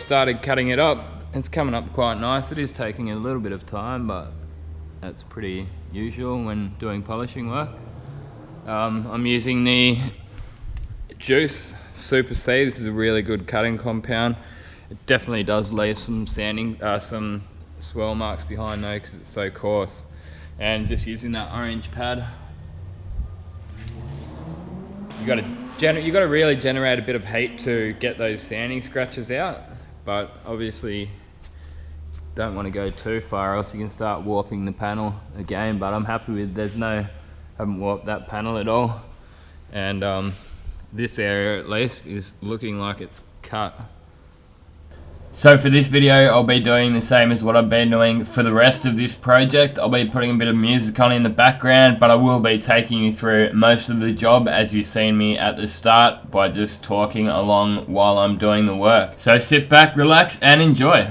started cutting it up. It's coming up quite nice. It is taking a little bit of time, but that's pretty usual when doing polishing work. I'm using the Juice Super C. This is a really good cutting compound. It definitely does leave some sanding, some swirl marks behind though, because it's so coarse. And just using that orange pad, you got to really generate a bit of heat to get those sanding scratches out. But obviously, don't want to go too far, else you can start warping the panel again. But I'm happy with haven't warped that panel at all, and this area at least is looking like it's cut. So for this video, I'll be doing the same as what I've been doing for the rest of this project. I'll be putting a bit of music on in the background, but I will be taking you through most of the job as you've seen me at the start by just talking along while I'm doing the work. So sit back, relax, and enjoy.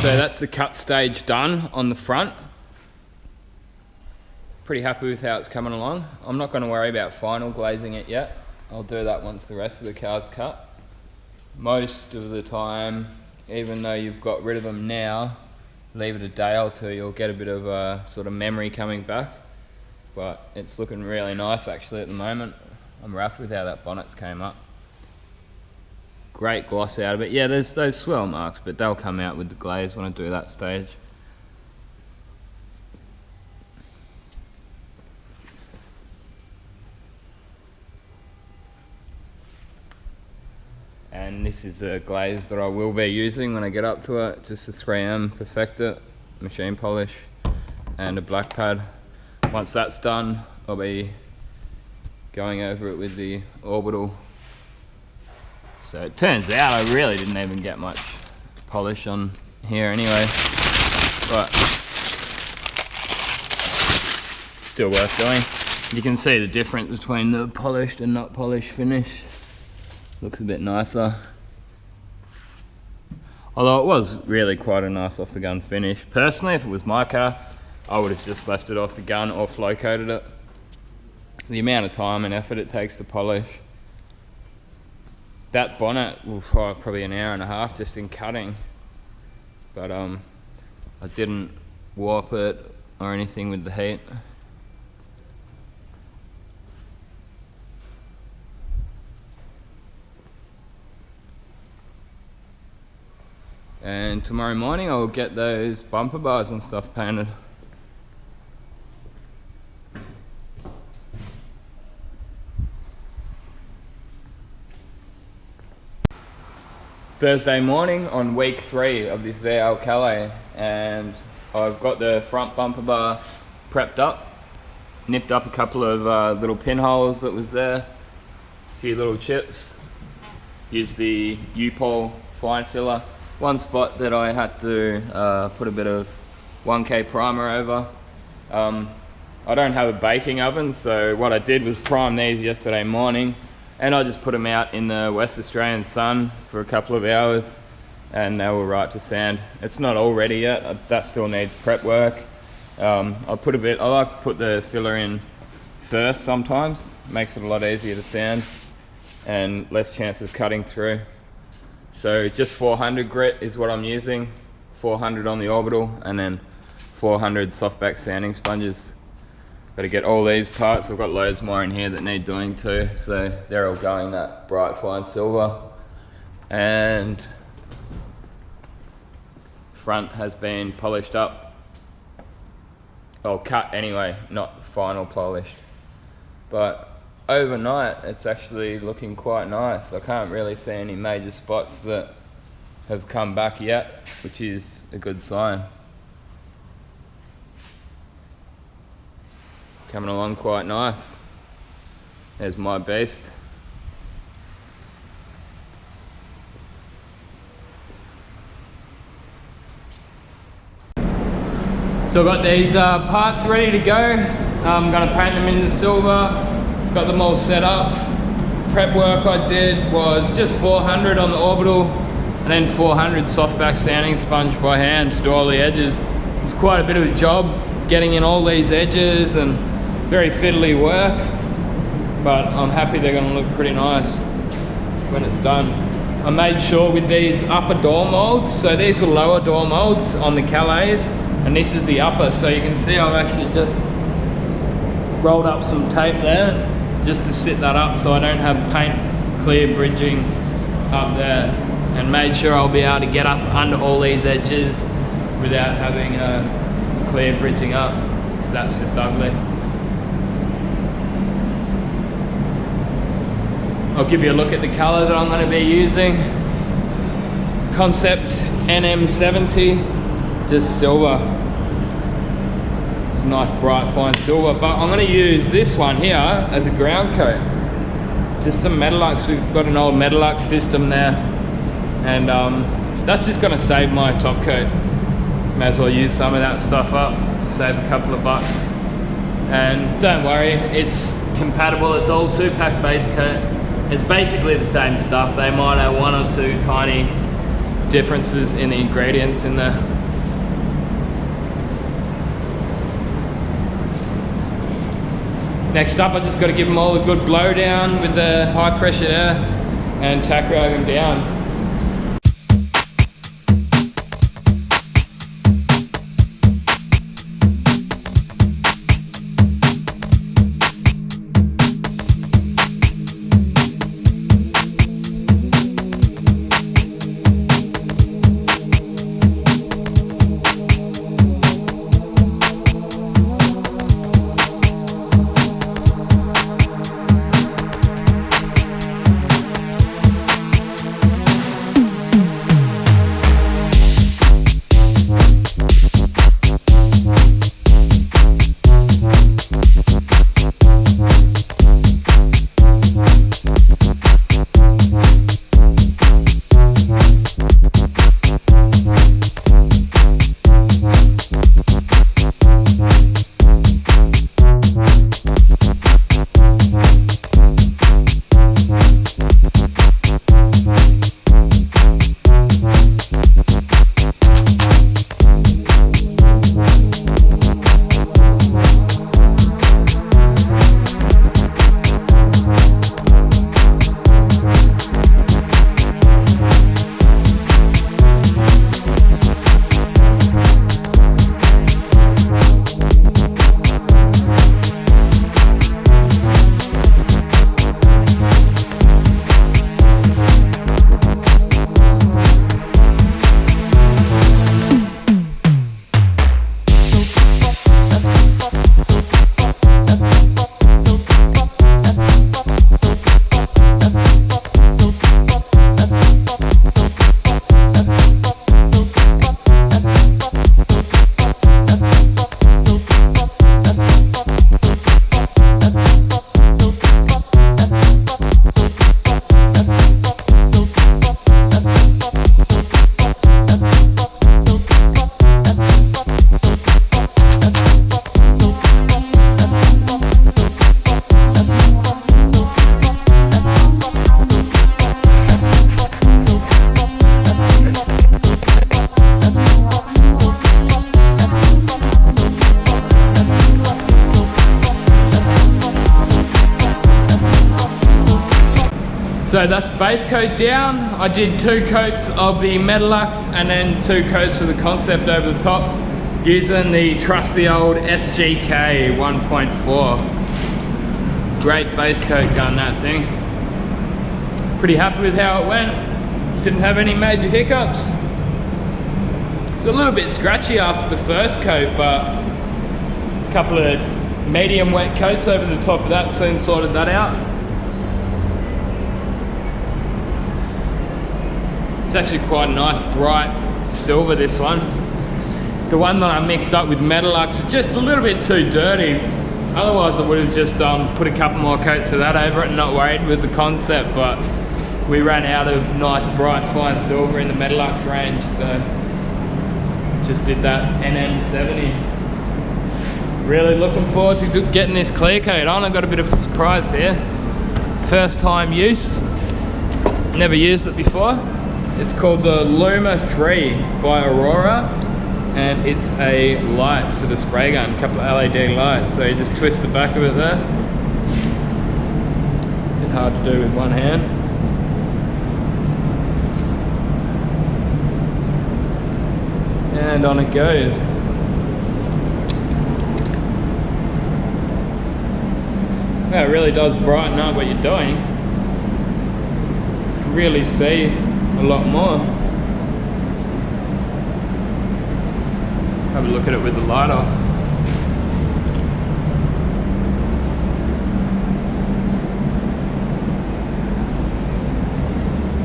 So that's the cut stage done on the front. Pretty happy with how it's coming along. I'm not going to worry about final glazing it yet. I'll do that once the rest of the car's cut. Most of the time, even though you've got rid of them now, leave it a day or two, you'll get a bit of a sort of memory coming back. But it's looking really nice actually at the moment. I'm wrapped with how that bonnet's came up. Great gloss out of it. Yeah, there's those swirl marks, but they'll come out with the glaze when I do that stage. And this is the glaze that I will be using when I get up to it. Just a 3M Perfect It, machine polish, and a black pad. Once that's done, I'll be going over it with the orbital. So it turns out I really didn't even get much polish on here anyway, but still worth doing. You can see the difference between the polished and not polished finish. Looks a bit nicer. Although it was really quite a nice off the gun finish. Personally, if it was my car, I would have just left it off the gun or flow coated it. The amount of time and effort it takes to polish. That bonnet will require probably an hour and a half just in cutting, but I didn't warp it or anything with the heat. And tomorrow morning I'll get those bumper bars and stuff painted. Thursday morning on week 3 of this VL Calais, and I've got the front bumper bar prepped up, nipped up a couple of little pinholes that was there, a few little chips, used the U-Pole fine filler. One spot that I had to put a bit of 1K primer over. I don't have a baking oven, so what I did was prime these yesterday morning, and I just put them out in the West Australian sun for a couple of hours, and they were right to sand. It's not all ready yet, that still needs prep work. I like to put the filler in first sometimes, makes it a lot easier to sand and less chance of cutting through. So just 400 grit is what I'm using, 400 on the orbital, and then 400 softback sanding sponges. Got to get all these parts. I've got loads more in here that need doing too, so they're all going that bright fine silver. And front has been polished up, or cut anyway, not final polished. But overnight it's actually looking quite nice. I can't really see any major spots that have come back yet, which is a good sign. Coming along quite nice. There's my beast. So I've got these parts ready to go. I'm going to paint them in the silver. Got them all set up. Prep work I did was just 400 on the orbital and then 400 softback sanding sponge by hand to do all the edges. It's quite a bit of a job getting in all these edges and very fiddly work, but I'm happy they're going to look pretty nice when it's done. I made sure with these upper door molds, so these are lower door molds on the Calais and this is the upper, so you can see I've actually just rolled up some tape there just to sit that up so I don't have paint clear bridging up there, and made sure I'll be able to get up under all these edges without having clear bridging up, because that's just ugly. I'll give you a look at the colour that I'm going to be using. Concept NM70, just silver. It's a nice bright fine silver, but I'm going to use this one here as a ground coat. Just some Metalux. We've got an old Metalux system there, and that's just going to save my top coat. May as well use some of that stuff up, save a couple of bucks. And don't worry, it's compatible. It's all 2-pack base coat. It's basically the same stuff. They might have 1 or 2 tiny differences in the ingredients in there. Next up, I just got to give them all a good blow down with the high pressure air and tack rag them down. So that's base coat down. I did 2 coats of the Metalux and then 2 coats of the Concept over the top. Using the trusty old SGK 1.4. Great base coat gun, that thing. Pretty happy with how it went. Didn't have any major hiccups. It's a little bit scratchy after the first coat, but a couple of medium wet coats over the top of that soon sorted that out. It's actually quite a nice bright silver, this one. The one that I mixed up with Metalux was just a little bit too dirty. Otherwise I would have just put a couple more coats of that over it and not worried with the concept, but we ran out of nice bright fine silver in the Metalux range, so just did that NM70. Really looking forward to getting this clear coat on. I've got a bit of a surprise here. First time use, never used it before. It's called the Lumaiii 3 by Aurora, and it's a light for the spray gun, a couple of LED lights. So you just twist the back of it there. A bit hard to do with one hand. And on it goes. Yeah, it really does brighten up what you're doing. You can really see a lot more. Have a look at it with the light off.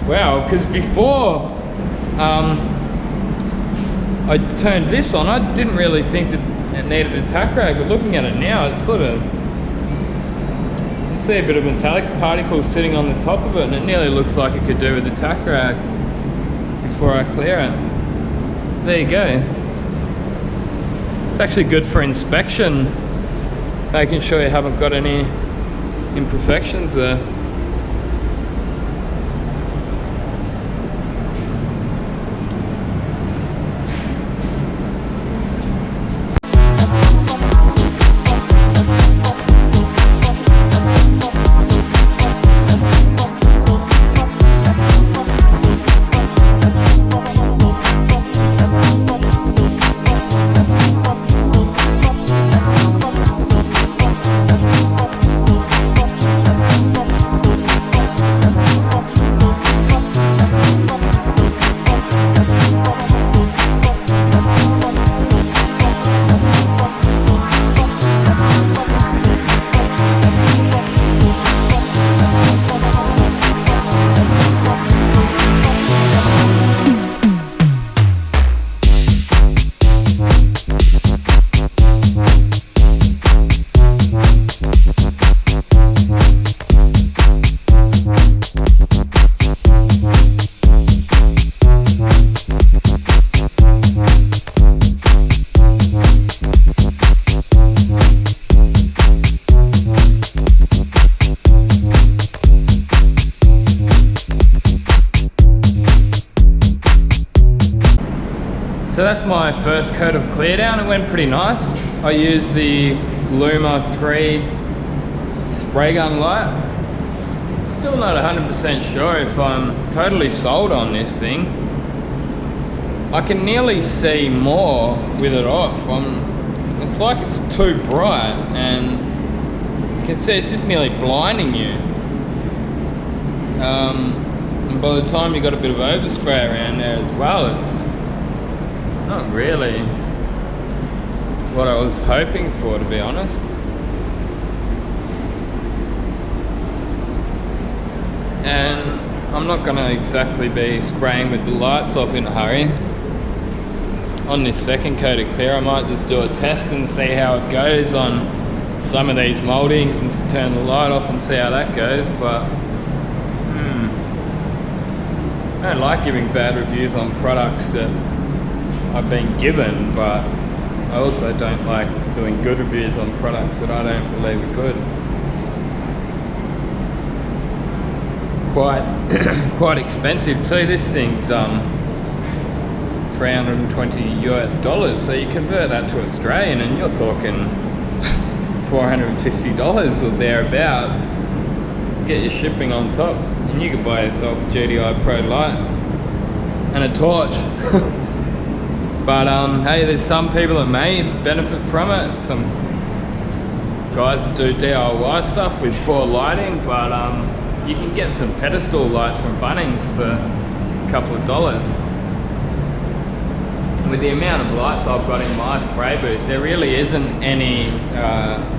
Wow, because before I turned this on, I didn't really think that it needed a tack rag, but looking at it now, it's sort of, you can see a bit of metallic particles sitting on the top of it, and it nearly looks like it could do with a tack rag before I clear it. There you go. It's actually good for inspection, making sure you haven't got any imperfections there. So that's my first coat of clear down. It went pretty nice. I used the Lumaiii 3 spray gun light. Still not 100% sure if I'm totally sold on this thing. I can nearly see more with it off. It's like it's too bright, and you can see it's just nearly blinding you. And by the time you got a bit of overspray around there as well, it's not really what I was hoping for, to be honest. And I'm not going to exactly be spraying with the lights off in a hurry. On this second coat of clear, I might just do a test and see how it goes on some of these mouldings and turn the light off and see how that goes. But I don't like giving bad reviews on products that I've been given, but I also don't like doing good reviews on products that I don't believe are good. Quite expensive too. This thing's $320 US, so you convert that to Australian and you're talking $450 or thereabouts. Get your shipping on top, and you can buy yourself a GDI Pro light and a torch. But hey, there's some people that may benefit from it. Some guys that do DIY stuff with poor lighting, but you can get some pedestal lights from Bunnings for a couple of dollars. With the amount of lights I've got in my spray booth, there really isn't any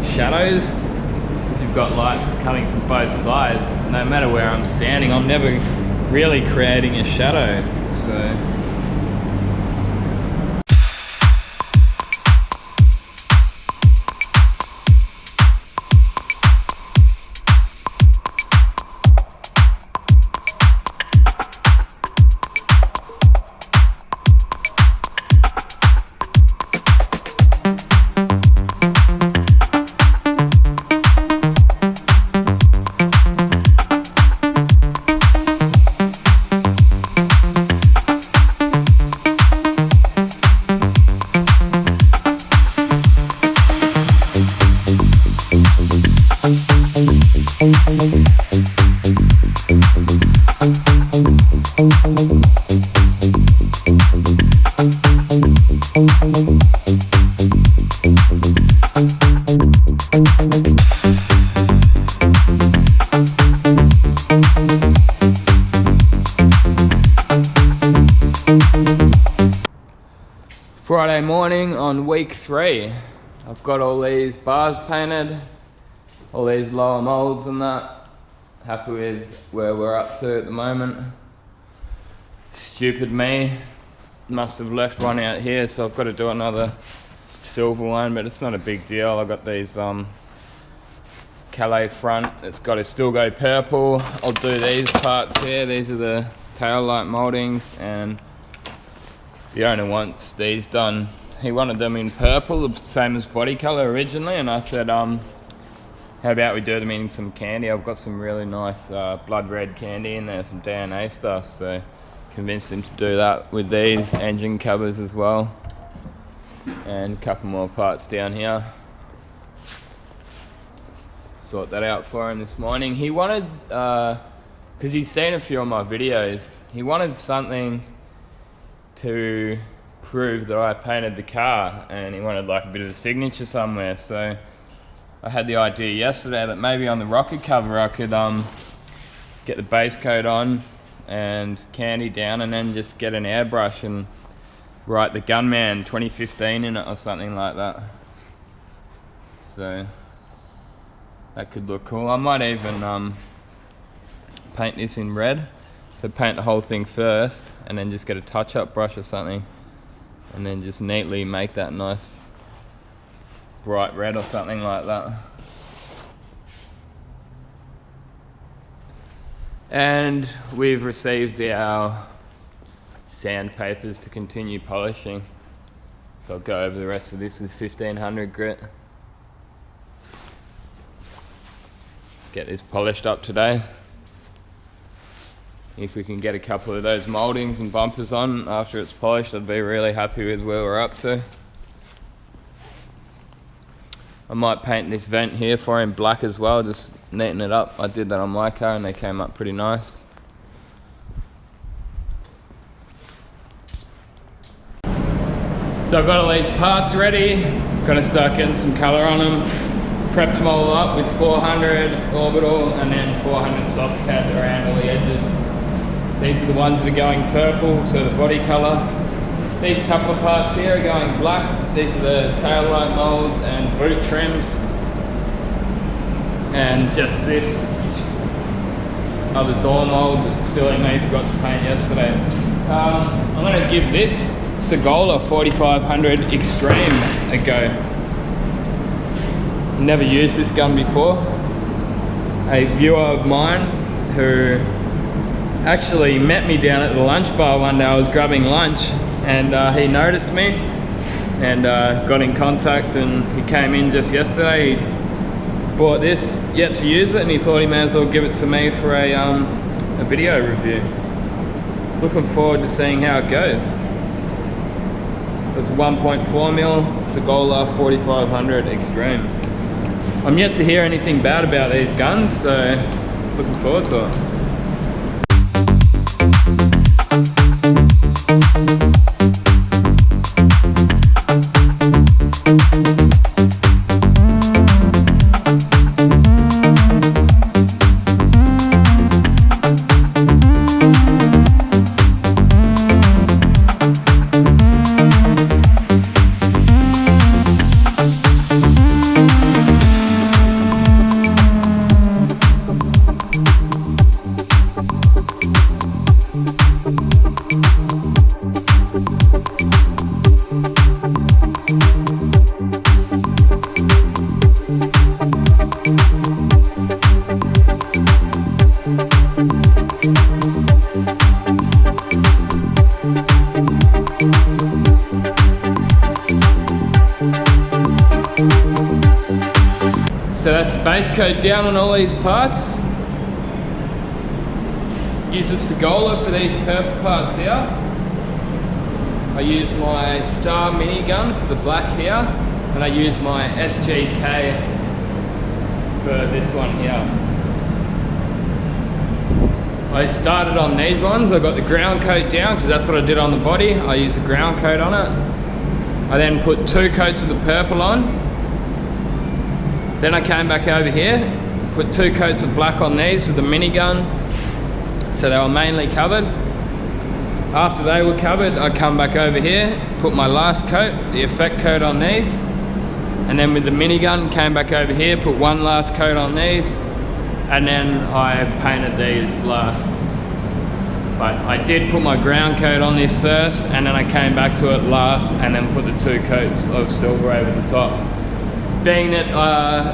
shadows, because you've got lights coming from both sides. No matter where I'm standing, I'm never really creating a shadow. So Friday morning on week 3. I've got all these bars painted, all these lower molds and that. Happy with where we're up to at the moment. Stupid me, must have left one out here, so I've got to do another silver one, but it's not a big deal. I've got these Calais front, it's got to still go purple. I'll do these parts here. These are the tail light moldings, and the owner wants these done. He wanted them in purple, the same as body colour originally, and I said, how about we do them in some candy? I've got some really nice blood red candy in there, some DNA stuff, so convinced him to do that with these engine covers as well. And a couple more parts down here. Sort that out for him this morning. He wanted, because he's seen a few of my videos, he wanted something to prove that I painted the car, and he wanted like a bit of a signature somewhere. So I had the idea yesterday that maybe on the rocket cover I could get the base coat on and candy down, and then just get an airbrush and write the Gunman 2015 in it or something like that. So that could look cool. I might even paint this in red. So paint the whole thing first, and then just get a touch-up brush or something, and then just neatly make that nice bright red or something like that. And we've received our sandpapers to continue polishing. So I'll go over the rest of this with 1500 grit. Get this polished up today. If we can get a couple of those mouldings and bumpers on after it's polished, I'd be really happy with where we're up to. I might paint this vent here for him black as well, just neaten it up. I did that on my car and they came up pretty nice. So I've got all these parts ready, got to start getting some colour on them. Prepped them all up with 400 orbital and then 400 soft pad around all the edges. These are the ones that are going purple, so the body colour. These couple of parts here are going black. These are the tail light molds and boot trims. And just this other door mold that silly me forgot to paint yesterday. I'm going to give this Segola 4500 Extreme a go. Never used this gun before. A viewer of mine who actually met me down at the lunch bar one day. I was grabbing lunch and he noticed me and got in contact, and he came in just yesterday. He bought this, yet to use it, and he thought he may as well give it to me for a video review. Looking forward to seeing how it goes. So it's 1.4mm Segola 4500 Extreme. I'm yet to hear anything bad about these guns, so looking forward to it. So that's the base coat down on all these parts. Use a Segola for these purple parts here. I use my Star minigun for the black here, and I use my SGK for this one here. I started on these ones. I got the ground coat down because that's what I did on the body. I used the ground coat on it. I then put 2 coats of the purple on. Then I came back over here, put 2 coats of black on these with the minigun, so they were mainly covered. After they were covered, I come back over here, put my last coat, the effect coat on these, and then with the minigun came back over here, put 1 last coat on these, and then I painted these last. But I did put my ground coat on this first, and then I came back to it last, and then put the 2 coats of silver over the top. Being that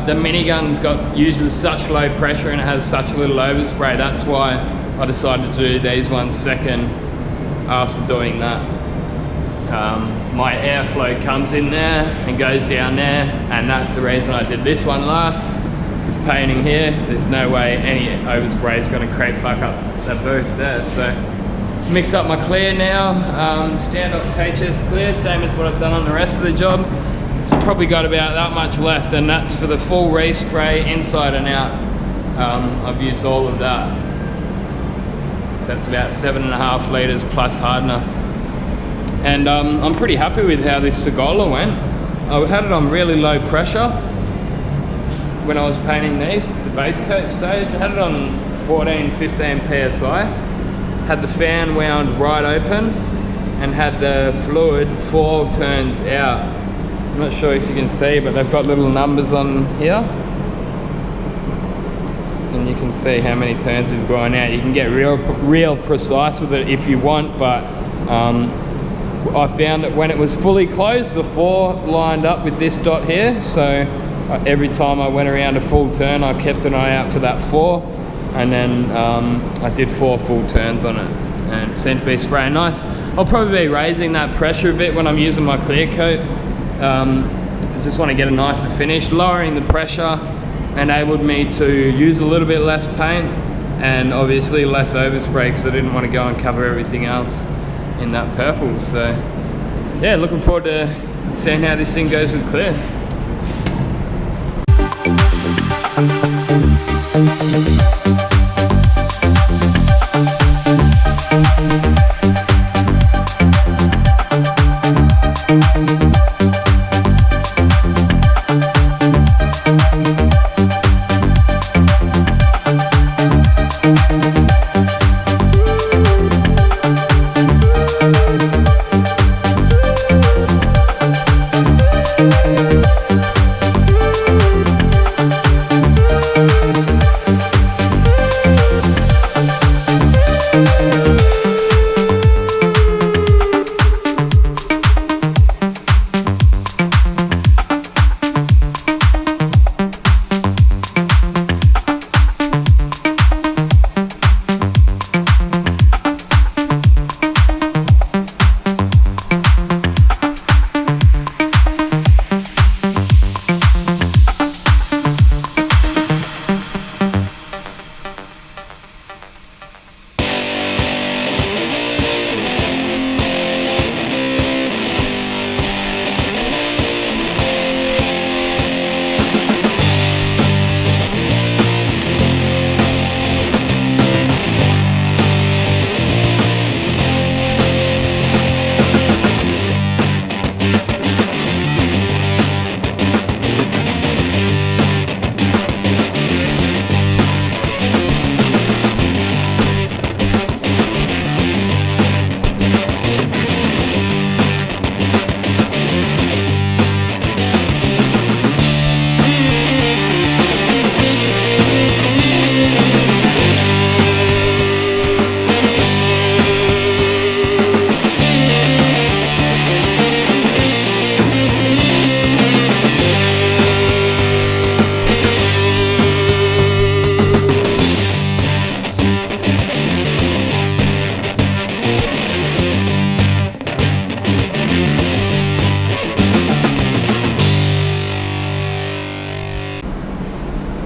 the minigun uses such low pressure and it has such little overspray, that's why I decided to do these ones second after doing that. My airflow comes in there and goes down there, and that's the reason I did this one last, because painting here, there's no way any overspray is going to creep back up the booth there. So mixed up my clear now, Standox HS clear, same as what I've done on the rest of the job. Probably got about that much left, and that's for the full respray inside and out. I've used all of that. So that's about 7.5 litres plus hardener. And I'm pretty happy with how this Segola went. I had it on really low pressure when I was painting these, the base coat stage. I had it on 14-15 PSI. Had the fan wound right open and had the fluid 4 turns out. I'm not sure if you can see, but they've got little numbers on here, and you can see how many turns we've gone out. You can get real precise with it if you want, but I found that when it was fully closed, the 4 lined up with this dot here, so every time I went around a full turn, I kept an eye out for that 4, and then I did 4 full turns on it, and it seemed to be spraying nice. I'll probably be raising that pressure a bit when I'm using my clear coat. I just want to get a nicer finish. Lowering the pressure enabled me to use a little bit less paint and obviously less overspray, because I didn't want to go and cover everything else in that purple. So yeah, looking forward to seeing how this thing goes with clear.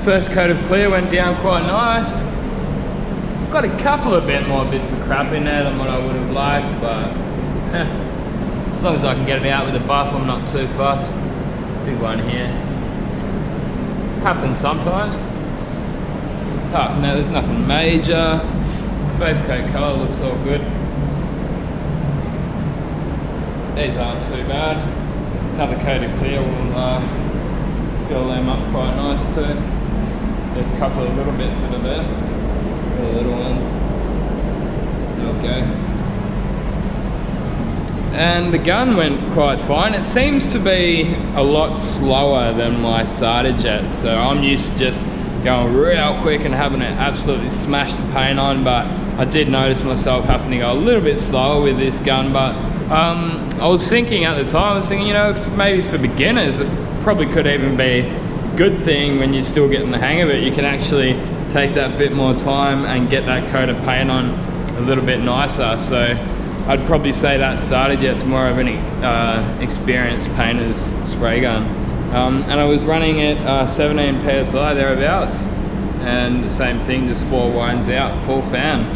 First coat of clear went down quite nice. Got a couple of more bits of crap in there than what I would have liked, but as long as I can get it out with a buff, I'm not too fussed. Big one here. Happens sometimes. Apart from that, there's nothing major. Base coat colour looks all good. These aren't too bad. Another coat of clear will fill them up quite nice too. There's a couple of little bits that are there. The little ones. Okay. And the gun went quite fine. It seems to be a lot slower than my SATAjet, so I'm used to just going real quick and having it absolutely smash the paint on, but I did notice myself having to go a little bit slower with this gun. But I was thinking at the time, you know, maybe for beginners, it probably could even be a good thing when you're still getting the hang of it. You can actually take that bit more time and get that coat of paint on a little bit nicer. So I'd probably say that SATAjet's more of an experienced painter's spray gun. And I was running it 17 PSI thereabouts, and the same thing, just 4 winds out, full fan.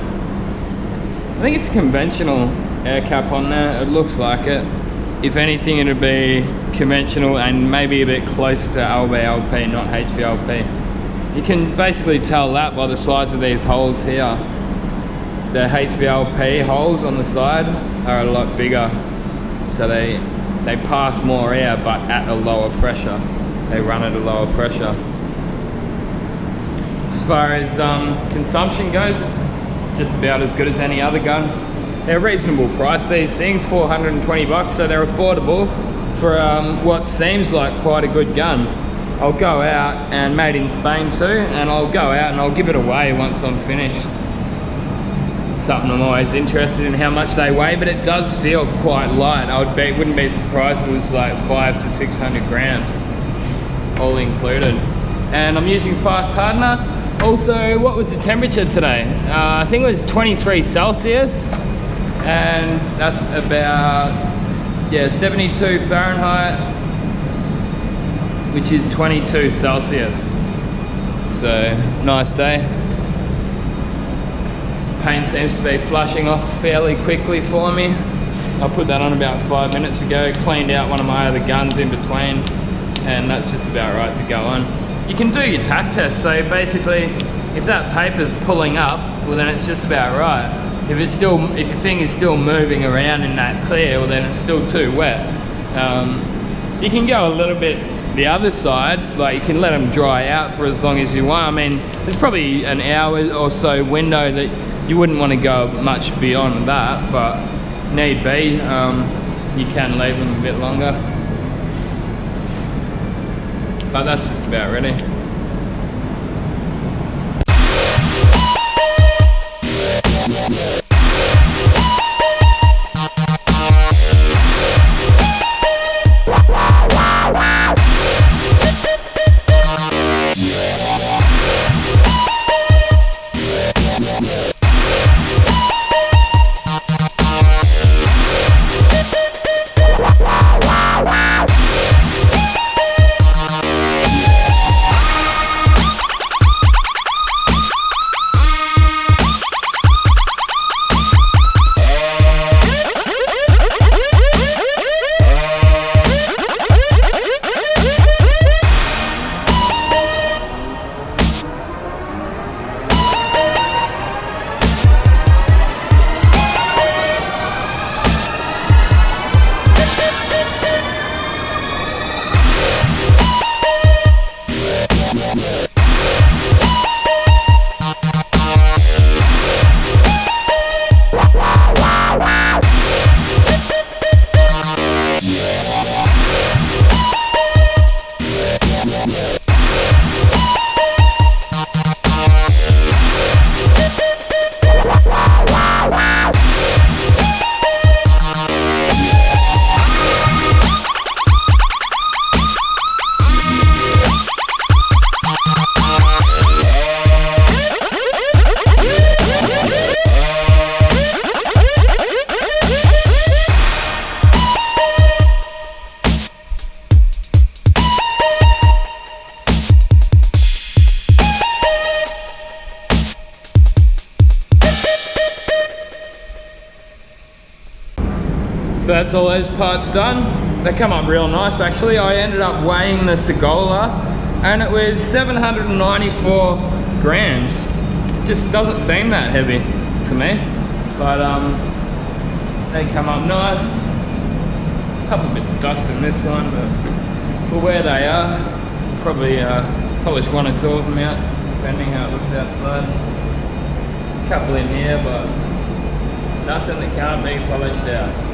I think it's a conventional air cap on there, it looks like it. If anything, it'd be conventional and maybe a bit closer to LBLP, not HVLP. You can basically tell that by the size of these holes here. The HVLP holes on the side are a lot bigger, so they pass more air but at a lower pressure. They run at a lower pressure. As far as consumption goes, it's just about as good as any other gun. They're a reasonable price, these things, 420 bucks, so they're affordable for what seems like quite a good gun. I'll go out, and made in Spain too, and I'll go out and I'll give it away once I'm finished. Something I'm always interested in how much they weigh, but it does feel quite light. Wouldn't be surprised if it was like 500 to 600 grams, all included. And I'm using fast hardener. Also, what was the temperature today? I think it was 23 Celsius, and that's about 72 Fahrenheit, which is 22 Celsius. So, nice day. Paint seems to be flushing off fairly quickly for me. I put that on about 5 minutes ago, cleaned out one of my other guns in between, and that's just about right to go on. You can do your tack test, so basically if that paper's pulling up, well then it's just about right. If your finger's still moving around in that clear, well then it's still too wet. You can go a little bit the other side, like you can let them dry out for as long as you want. I mean, there's probably an hour or so window that you wouldn't want to go much beyond that, but need be, you can leave them a bit longer. But that's just about ready. So that's all those parts done. They come up real nice actually. I ended up weighing the Segola and it was 794 grams. It just doesn't seem that heavy to me, but they come up nice. A couple bits of dust in this one, but for where they are, probably polish one or two of them out, depending how it looks outside. A couple in here, but nothing that can't be polished out.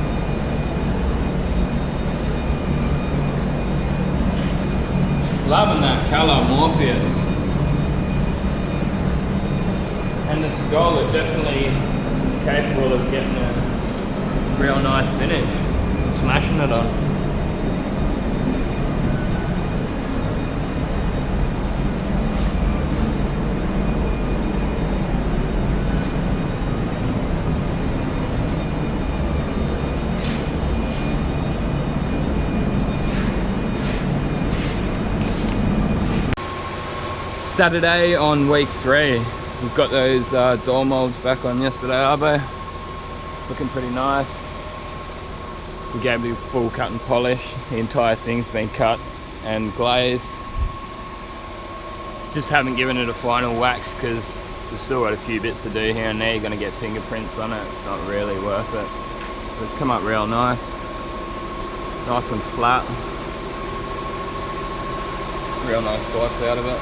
Loving that colour, Morpheus. And the Segola definitely is capable of getting a real nice finish and smashing it on. Saturday on week 3. We've got those door molds back on yesterday, Arbo. Looking pretty nice. We gave it a full cut and polish. The entire thing's been cut and glazed. Just haven't given it a final wax because we've still got a few bits to do here and there. You're going to get fingerprints on it. It's not really worth it. But it's come up real nice. Nice and flat. Real nice gloss out of it.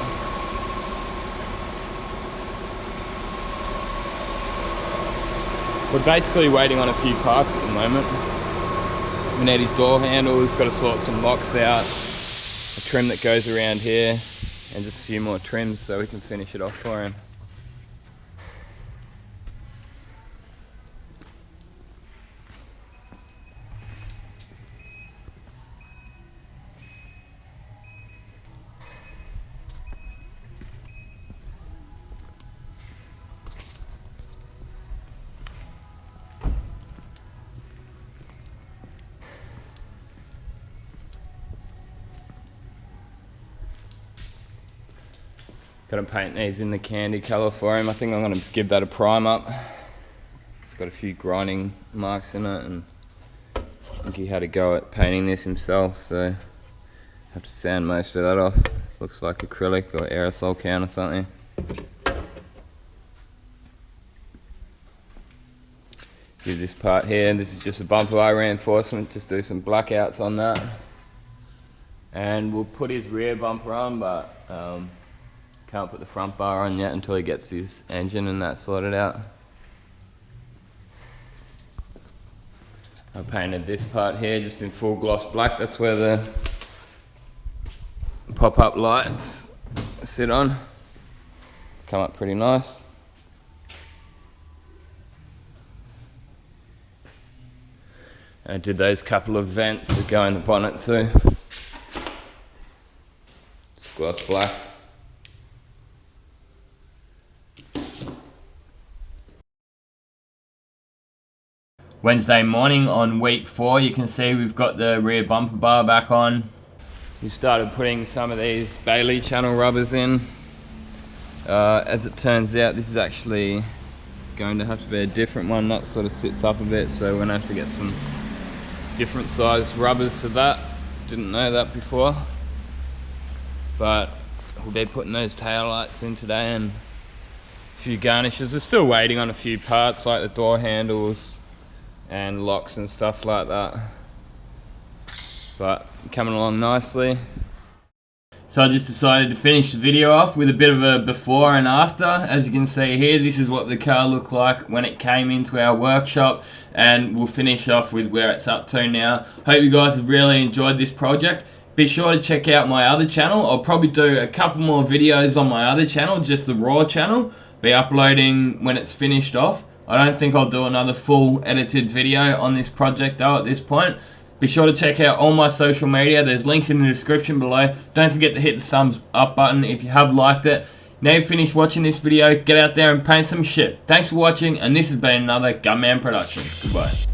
We're basically waiting on a few parts at the moment. We need his door handles, got to sort some locks out, a trim that goes around here, and just a few more trims so we can finish it off for him. Got to paint these in the candy colour for him. I think I'm going to give that a prime up. It's got a few grinding marks in it and I think he had a go at painting this himself, so I have to sand most of that off. Looks like acrylic or aerosol can or something. Do this part here, this is just a bumper bar reinforcement, just do some blackouts on that. And we'll put his rear bumper on, but can't put the front bar on yet until he gets his engine and that sorted out. I painted this part here just in full gloss black. That's where the pop-up lights sit on. Come up pretty nice. I did those couple of vents that go in the bonnet too. Just gloss black. Wednesday morning on week 4, you can see we've got the rear bumper bar back on. We started putting some of these Bailey channel rubbers in. As it turns out, this is actually going to have to be a different one. That sort of sits up a bit, so we're going to have to get some different sized rubbers for that. Didn't know that before. But we'll be putting those tail lights in today and a few garnishes. We're still waiting on a few parts like the door handles and locks and stuff like that, but coming along nicely. So I just decided to finish the video off with a bit of a before and after. As you can see here, this is what the car looked like when it came into our workshop, and we'll finish off with where it's up to now. Hope you guys have really enjoyed this project. Be sure to check out my other channel. I'll probably do a couple more videos on my other channel, just the raw channel. Be uploading when it's finished off. I don't think I'll do another full edited video on this project though at this point. Be sure to check out all my social media. There's links in the description below. Don't forget to hit the thumbs up button if you have liked it. Now you've finished watching this video, get out there and paint some shit. Thanks for watching, and this has been another Gunman production. Goodbye.